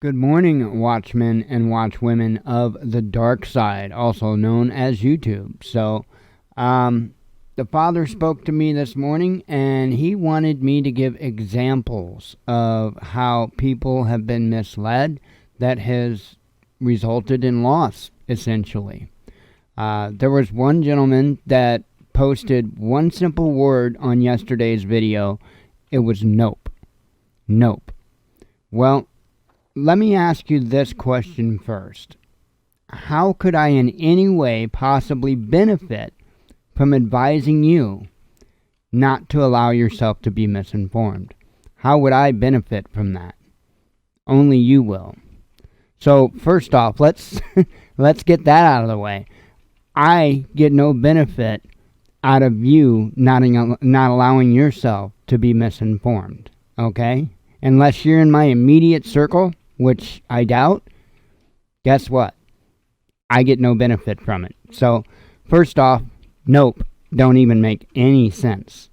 Good morning, Watchmen and Watchwomen of the dark side, also known as YouTube. The Father spoke to me this morning, and he wanted me to give examples of how people have been misled that has resulted in loss, essentially. There was one gentleman that posted one simple word on yesterday's video. It was nope. Nope. Well, let me ask you this question first. How could I in any way possibly benefit from advising you not to allow yourself to be misinformed? How would I benefit from that? Only you will. So first off, let's get that out of the way. I get no benefit out of you not allowing yourself to be misinformed, okay? Unless you're in my immediate circle, which I doubt, guess what? I get no benefit from it. So, first off, nope, don't even make any sense.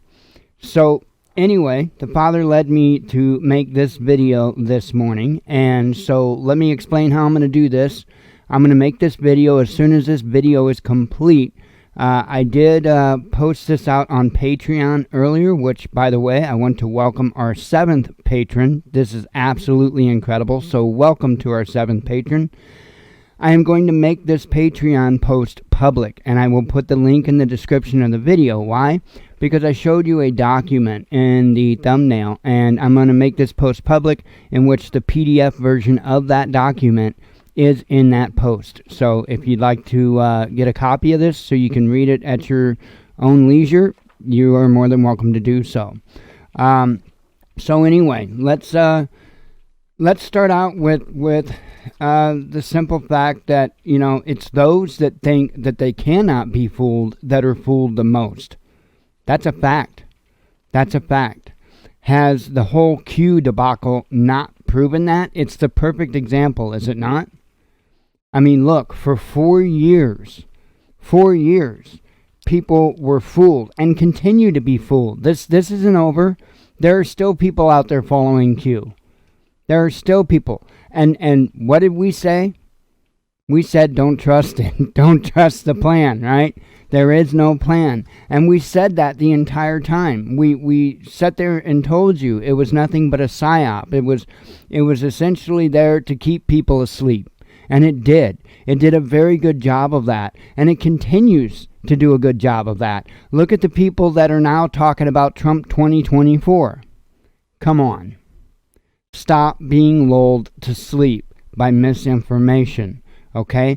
So, anyway, the Father led me to make this video this morning, and so let me explain how I'm going to do this. I'm going to make this video as soon as this video is complete. I did post this out on Patreon earlier, which, by the way, I want to welcome our 7th patron. This is absolutely incredible, so welcome to our 7th patron. I am going to make this Patreon post public, and I will put the link in the description of the video. Why? Because I showed you a document in the thumbnail, and I'm going to make this post public, in which the PDF version of that document is in that post. So if you'd like to get a copy of this so you can read it at your own leisure, you are more than welcome to do so. So anyway, let's start out with the simple fact that, it's those that think that they cannot be fooled that are fooled the most. That's a fact. That's a fact. Has the whole Q debacle not proven that? It's the perfect example, is it not? I mean, look, for 4 years, people were fooled and continue to be fooled. This isn't over. There are still people out there following Q. There are still people. And what did we say? We said don't trust it. Don't trust the plan, right? There is no plan. And we said that the entire time. We sat there and told you it was nothing but a psyop. It was essentially there to keep people asleep. And it did. It did a very good job of that. And it continues to do a good job of that. Look at the people that are now talking about Trump 2024. Come on. Stop being lulled to sleep by misinformation. Okay?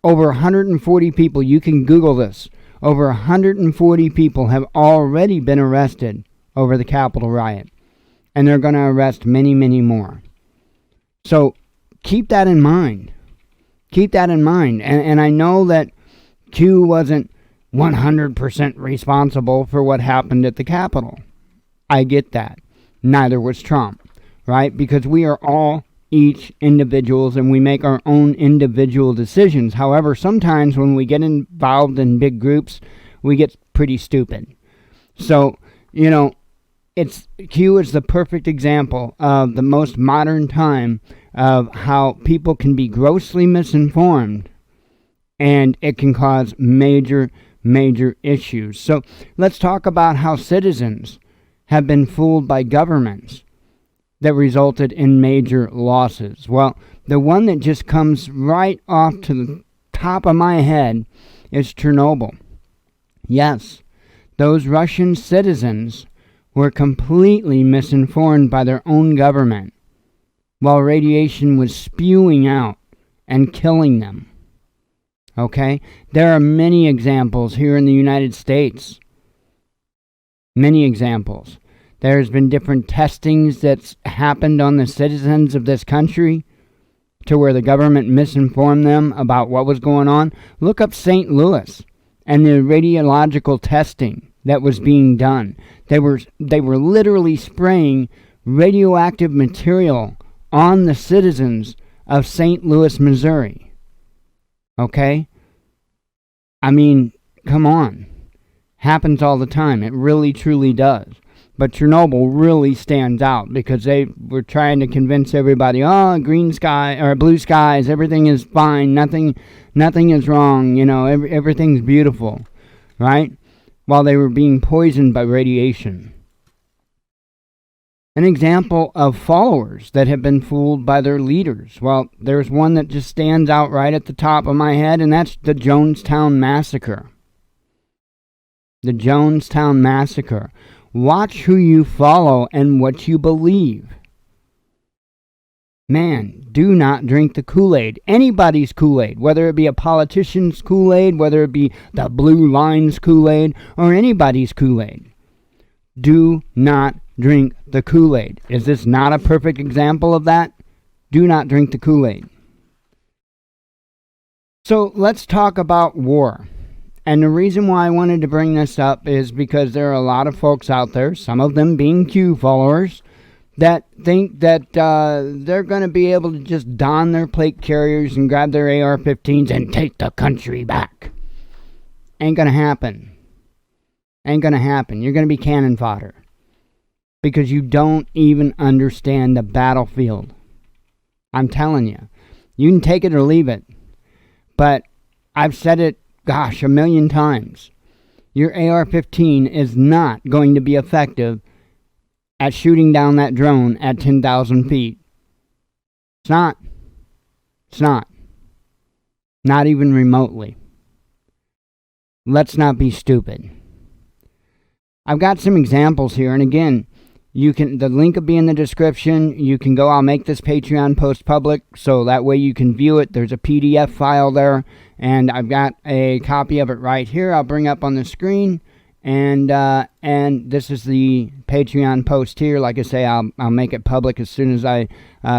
Over 140 people, you can Google this. Over 140 people have already been arrested over the Capitol riot. And they're going to arrest many, many more. So, keep that in mind. Keep that in mind. And I know that Q wasn't 100% responsible for what happened at the Capitol. I get that. Neither was Trump, right? Because we are all each individuals and we make our own individual decisions. However, sometimes when we get involved in big groups, we get pretty stupid. So, Q is the perfect example of the most modern time of how people can be grossly misinformed and it can cause major, major issues. So let's talk about how citizens have been fooled by governments that resulted in major losses. Well, the one that just comes right off to the top of my head is Chernobyl. Yes, those Russian citizens were completely misinformed by their own government while radiation was spewing out and killing them. Okay? There are many examples here in the United States. Many examples. There's been different testings that's happened on the citizens of this country to where the government misinformed them about what was going on. Look up St. Louis and the radiological testing that was being done. They were literally spraying radioactive material on the citizens of St. Louis, Missouri. Okay? I mean, come on. Happens all the time. It really, truly does. But Chernobyl really stands out because they were trying to convince everybody, oh, green sky or blue skies, everything is fine, nothing is wrong, you know, everything's beautiful, right? While they were being poisoned by radiation. An example of followers that have been fooled by their leaders. Well, there's one that just stands out right at the top of my head, and that's the Jonestown Massacre. The Jonestown Massacre. Watch who you follow and what you believe. Man, do not drink the Kool-Aid. Anybody's Kool-Aid, whether it be a politician's Kool-Aid, whether it be the Blue Line's Kool-Aid, or anybody's Kool-Aid. Do not drink the Kool-Aid. Is this not a perfect example of that? Do not drink the Kool-Aid. So let's talk about war. And the reason why I wanted to bring this up is because there are a lot of folks out there, some of them being Q followers, that think that they're going to be able to just don their plate carriers and grab their AR-15s and take the country back. Ain't going to happen. Ain't going to happen. You're going to be cannon fodder. Because you don't even understand the battlefield. I'm telling you. You can take it or leave it. But I've said it, gosh, 1,000,000 times. Your AR-15 is not going to be effective at shooting down that drone at 10,000 feet. It's not. It's not. Not even remotely. Let's not be stupid. I've got some examples here, and again, the link will be in the description. You can go, I'll make this Patreon post public, so that way you can view it. There's a PDF file there, and I've got a copy of it right here. I'll bring up on the screen, and this is the Patreon post here. Like I say, I'll make it public as soon as I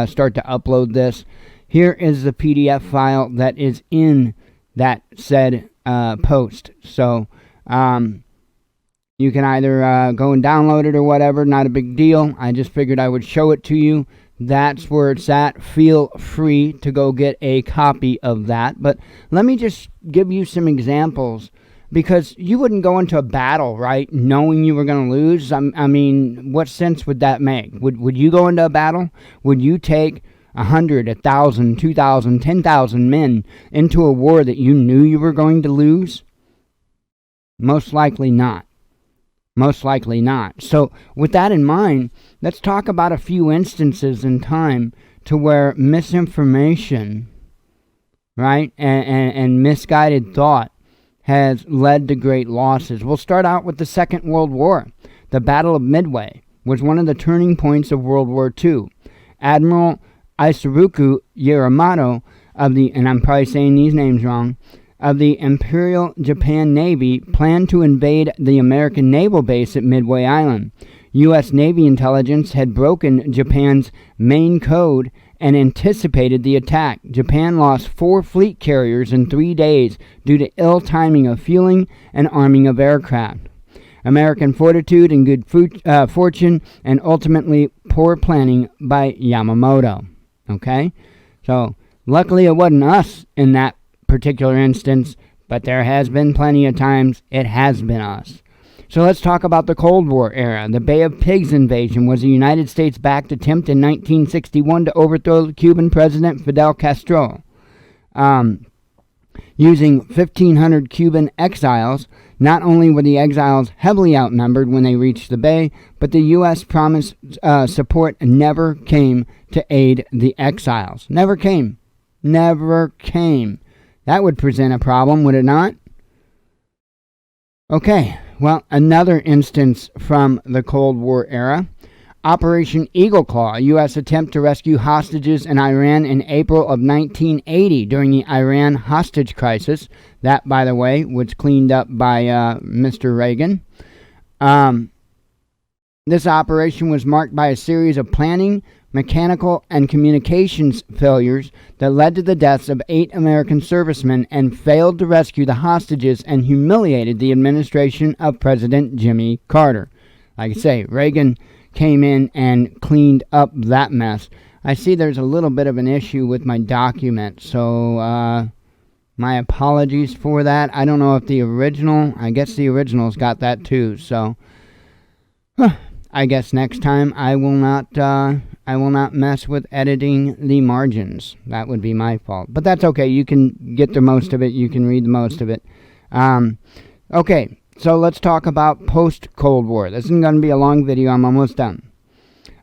start to upload this. Here is the PDF file that is in that said post. So, you can either go and download it or whatever, not a big deal. I just figured I would show it to you. That's where it's at. Feel free to go get a copy of that. But let me just give you some examples, because you wouldn't go into a battle, right, knowing you were going to lose. I mean, what sense would that make? Would you go into a battle? Would you take 100, 1,000, 2,000, 10,000 men into a war that you knew you were going to lose? Most likely not. Most likely not. So with that in mind, let's talk about a few instances in time to where misinformation, right, and misguided thought has led to great losses. We'll start out with the Second World War. The Battle of Midway was one of the turning points of World War II. Admiral Isoroku Yamamoto of the, and I'm probably saying these names wrong, of the Imperial Japan Navy planned to invade the American naval base at Midway Island. U.S. Navy intelligence had broken Japan's main code and anticipated the attack. Japan lost 4 fleet carriers in 3 days due to ill timing of fueling and arming of aircraft. American fortitude and good fortune, and ultimately poor planning by Yamamoto. Okay? So, luckily it wasn't us in that particular instance, but there has been plenty of times it has been us. So let's talk about the Cold War era. The Bay of Pigs invasion was a United States-backed attempt in 1961 to overthrow the Cuban President Fidel Castro. Using 1,500 Cuban exiles, not only were the exiles heavily outnumbered when they reached the Bay, but the U.S. promised support never came to aid the exiles. Never came. Never came. That would present a problem, would it not? Okay, well, another instance from the Cold War era. Operation Eagle Claw, a U.S. attempt to rescue hostages in Iran in April of 1980 during the Iran hostage crisis. That, by the way, was cleaned up by Mr. Reagan. This operation was marked by a series of planning, mechanical, and communications failures that led to the deaths of 8 American servicemen and failed to rescue the hostages and humiliated the administration of President Jimmy Carter. Like I say, Reagan came in and cleaned up that mess. I see there's a little bit of an issue with my document, so my apologies for that. I don't know if the original, I guess the original's got that too, so. I guess next time I will not mess with editing the margins. That would be my fault. But that's okay. You can get the most of it. You can read the most of it. Okay, so let's talk about post-Cold War. This isn't going to be a long video. I'm almost done.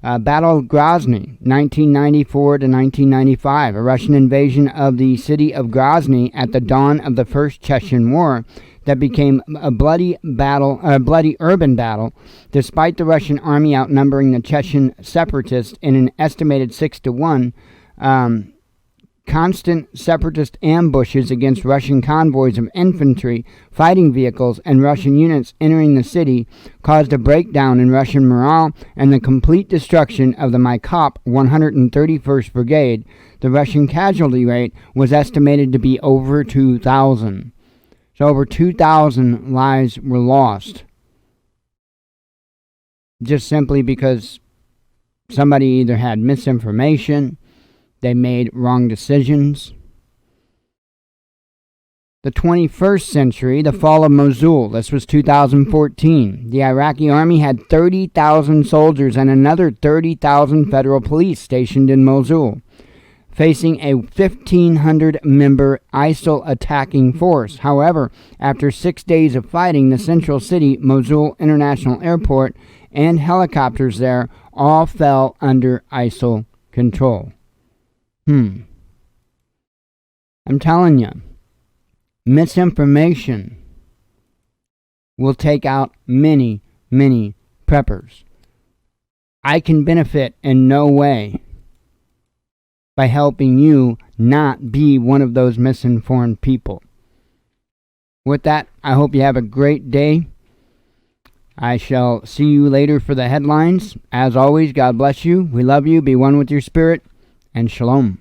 Battle of Grozny, 1994 to 1995. A Russian invasion of the city of Grozny at the dawn of the First Chechen War that became a bloody urban battle, despite the Russian army outnumbering the Chechen separatists in an estimated 6-1. Constant separatist ambushes against Russian convoys of infantry, fighting vehicles, and Russian units entering the city caused a breakdown in Russian morale and the complete destruction of the Maikop 131st Brigade. The Russian casualty rate was estimated to be over 2,000. So over 2,000 lives were lost. Just simply because somebody either had misinformation, they made wrong decisions. The 21st century, the fall of Mosul. This was 2014. The Iraqi army had 30,000 soldiers and another 30,000 federal police stationed in Mosul, facing a 1,500-member ISIL attacking force. However, after 6 days of fighting, the central city, Mosul International Airport, and helicopters there all fell under ISIL control. I'm telling you, misinformation will take out many, many preppers. I can benefit in no way by helping you not be one of those misinformed people. With that, I hope you have a great day. I shall see you later for the headlines. As always, God bless you. We love you. Be one with your spirit. And shalom.